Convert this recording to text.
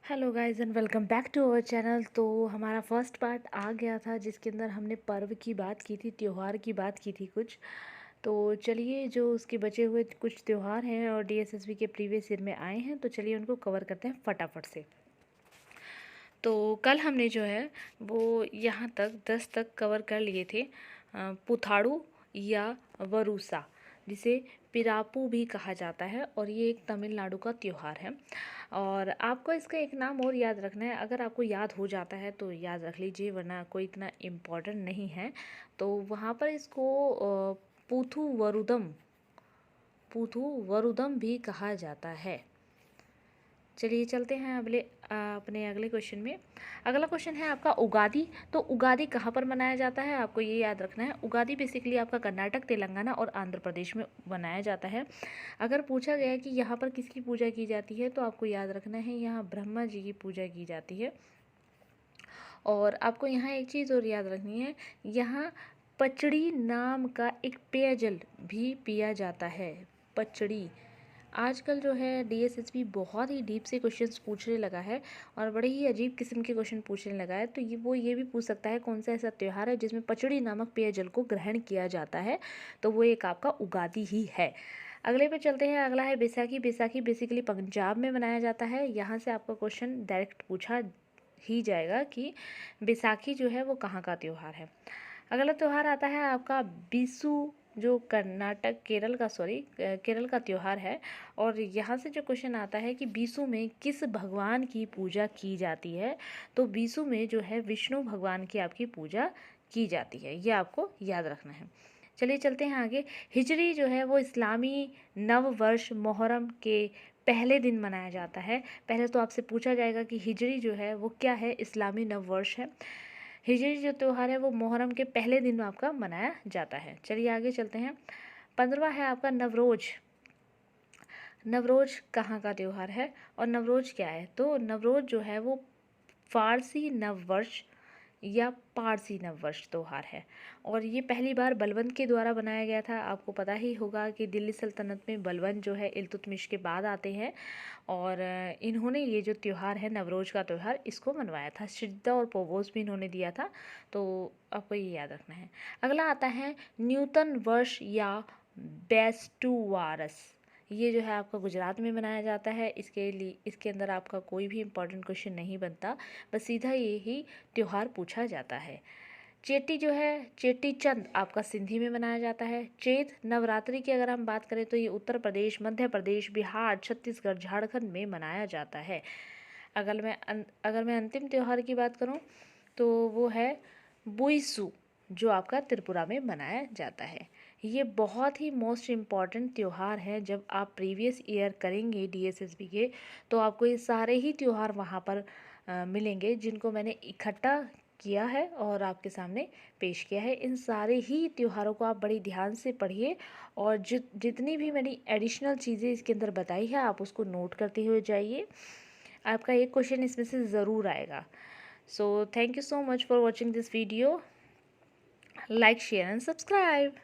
Hello guys and welcome back to our channel. तो हमारा first part आ गया था जिसके अंदर हमने पर्व की बात की थी, त्यौहार की बात की थी कुछ। तो चलिए, जो उसके बचे हुए कुछ त्यौहार हैं और डीएसएसबी के प्रीवियस ईयर में आए हैं, तो चलिए उनको कवर करते हैं फटाफट से। तो कल हमने जो है वो यहाँ तक 10 तक कवर कर लिए थे। पुथाड़ू या वरुसा, जिसे पिरापू भी कहा जाता है, और ये एक तमिलनाडु का त्यौहार है। और आपको इसका एक नाम और याद रखना है। अगर आपको याद हो जाता है तो याद रख लीजिए, वरना कोई इतना इम्पोर्टेंट नहीं है। तो वहाँ पर इसको पुथु वरुदम पुथु वरुदम भी कहा जाता है। चलिए चलते हैं अपने अगले क्वेश्चन में। अगला क्वेश्चन है आपका उगादि। तो उगादि कहाँ पर मनाया जाता है, आपको ये याद रखना है। उगादि बेसिकली आपका कर्नाटक, तेलंगाना और आंध्र प्रदेश में मनाया जाता है। अगर पूछा गया कि यहाँ पर किसकी पूजा की जाती है, तो आपको याद रखना है यहाँ ब्रह्मा जी की पूजा की जाती है। और आपको यहाँ एक चीज़ और याद रखनी है, यहाँ पचड़ी नाम का एक पेयजल भी पिया जाता है। पचड़ी। आजकल जो है डीएसएसबी बहुत ही डीप से क्वेश्चंस पूछने लगा है और बड़े ही अजीब किस्म के क्वेश्चन पूछने लगा है। तो ये भी पूछ सकता है कौन सा ऐसा त्यौहार है जिसमें पचड़ी नामक पेयजल को ग्रहण किया जाता है, तो वो एक आपका उगादी ही है। अगले पे चलते हैं। अगला है बैसाखी। बैसाखी बेसिकली पंजाब में मनाया जाता है। यहाँ से आपका क्वेश्चन डायरेक्ट पूछा ही जाएगा कि बैसाखी जो है वो कहाँ का त्यौहार है। अगला त्यौहार आता है आपका बिसु, जो केरल का त्यौहार है। और यहाँ से जो क्वेश्चन आता है कि बीसू में किस भगवान की पूजा की जाती है, तो बीसू में जो है विष्णु भगवान की आपकी पूजा की जाती है, ये आपको याद रखना है। चलिए चलते हैं आगे। हिजरी जो है वो इस्लामी नव वर्ष मोहर्रम के पहले दिन मनाया जाता है। पहले तो आपसे पूछा जाएगा कि हिजरी जो है वो क्या है, इस्लामी नव वर्ष है। हिजरी जो त्यौहार है वो मोहर्रम के पहले दिन आपका मनाया जाता है। चलिए आगे चलते हैं। 15वां है आपका नवरोज। नवरोज कहाँ का त्यौहार है और नवरोज क्या है, तो नवरोज जो है वो फारसी नववर्ष या पारसी नववर्ष त्यौहार है। और ये पहली बार बलबन के द्वारा बनाया गया था। आपको पता ही होगा कि दिल्ली सल्तनत में बलबन जो है इल्तुतमिश के बाद आते हैं, और इन्होंने ये जो त्यौहार है नवरोज का त्यौहार इसको मनवाया था। सिद्धा और पोगोस भी इन्होंने दिया था, तो आपको ये याद रखना है। अगला आता है न्यूतन वर्ष या बेस्टुवारस। ये जो है आपका गुजरात में मनाया जाता है। इसके अंदर आपका कोई भी इम्पोर्टेंट क्वेश्चन नहीं बनता, बस सीधा यही त्यौहार पूछा जाता है। चेटी जो है, चेटी चंद आपका सिंधी में मनाया जाता है। चैत नवरात्रि की अगर हम बात करें तो ये उत्तर प्रदेश, मध्य प्रदेश, बिहार, छत्तीसगढ़, झारखंड में मनाया जाता है। अगर मैं अंतिम त्यौहार की बात करूं तो वो है बुइसू, जो आपका त्रिपुरा में मनाया जाता है। ये बहुत ही मोस्ट इम्पॉर्टेंट त्यौहार है। जब आप प्रीवियस ईयर करेंगे डीएसएसबी के, तो आपको ये सारे ही त्यौहार वहाँ पर मिलेंगे जिनको मैंने इकट्ठा किया है और आपके सामने पेश किया है। इन सारे ही त्योहारों को आप बड़ी ध्यान से पढ़िए, और जितनी भी मैंने एडिशनल चीज़ें इसके अंदर बताई है आप उसको नोट करते हुए जाइए। आपका एक क्वेश्चन इसमें से ज़रूर आएगा। So thank you so much for watching this video. Like, share and subscribe.